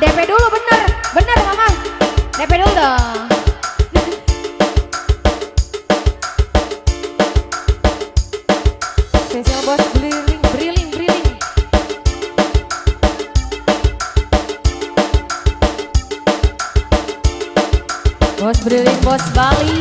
DP dulu bener, bener mama. DP dulu dong. Spesial bos briling, briling, briling. Bos briling, bos Bali.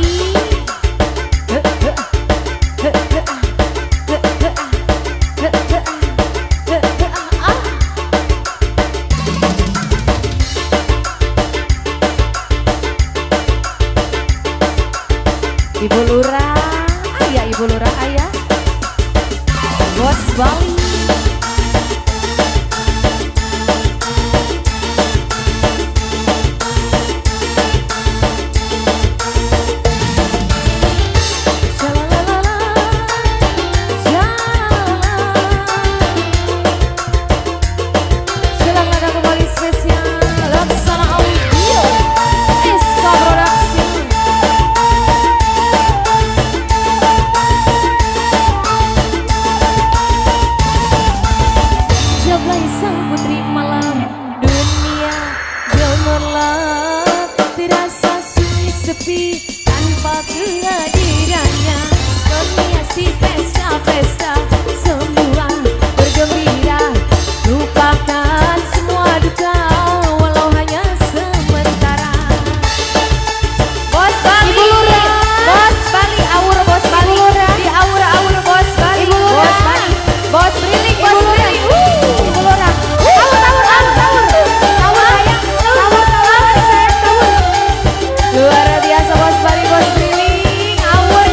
Ibu Lurah, ayah Ibu Lurah ayah. Bos Bali. Sang putri malam dunia gemerlap, terasa sunyi sepi tanpa kehadirannya. Menghiasi pesta-pesta, semua bergembira, lupakan semua duka walau hanya sementara. Bos Bali, bos Bali, aur bos Bali, di aur-aur bos Bali, bos Bali, bos briling, bos briling. Luar biasa bos Bali, bos briling, aur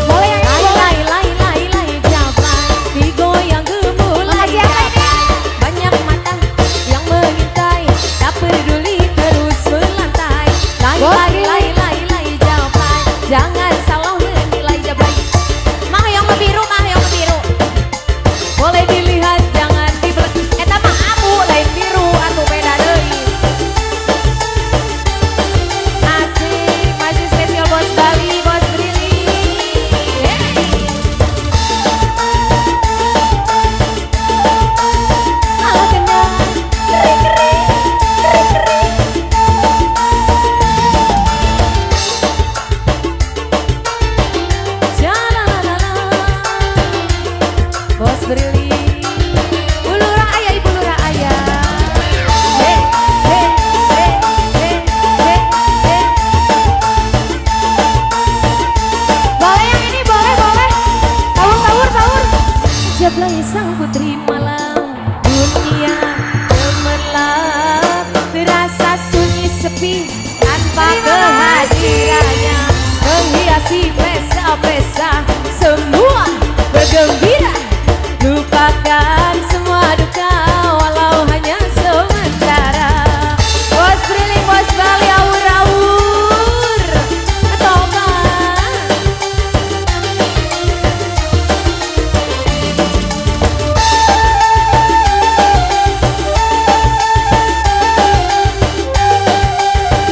boleh yang lai jabat, digoyang gemulai jabat. Banyak mata yang mengintai, tak peduli terus melantai. Lai jabat, jangan salah menilai jabat. Mah yang biru, boleh dilihat jangan dibelak. Eta mah abu lain biru, atuh beda deui. Asik, masih spesial bos Bali, bos briling. Malah kena kering. Jalalala, bos briling. Ibu Lurah ayah, Ibu Lurah ayah. Boleh yang ini, boleh. Sahur. Jablay sang putri malam dunia gemerlap, terasa sunyi sepi tanpa kehadirannya. Menghiasi pesta-pesta, semua bergembira, lupakan semua duka walau hanya sementara. Bos briling, bos Bali, aur-aur tobat.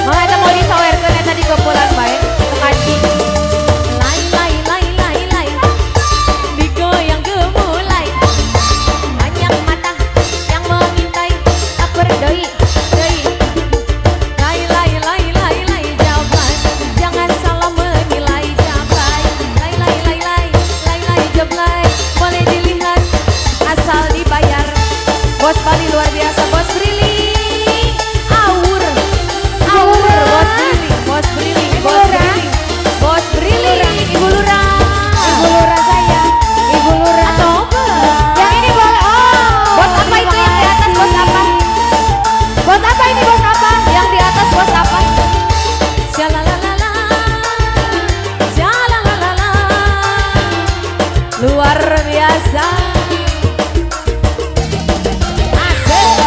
Mau eta mau disawerkeun eta di kepulan bae kekaci. Lai digoyang gemulai. Banyak mata yang mengintai, tak berdoi. Lai jabat, jangan salah menilai jabat. Lai jablay, boleh dilihat asal dibayar. Bos Bali luar biasa, bos briling, aur bos briling, Ibu Lurah saya, Ibu Lurah. Atau yang ini boleh. Bos apa itu yang di atas, bos apa? Bos apa ini, bos apa? Yang di atas bos apa? Jalalala, luar biasa. Asik.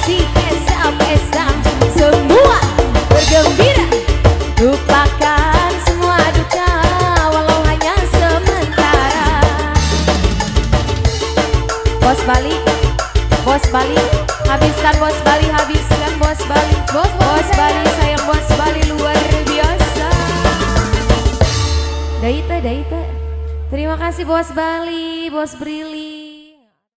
sesi pesta-pesta, semua bergembira, lupakan semua duka walau hanya sementara. Bos Bali, Bos Bali, habiskan Bos Bali, habiskan Bos Bali, Bos Bali sayang Bos Bali luar biasa. Daite, Daite. Terima kasih Bos Bali, Bos Brili.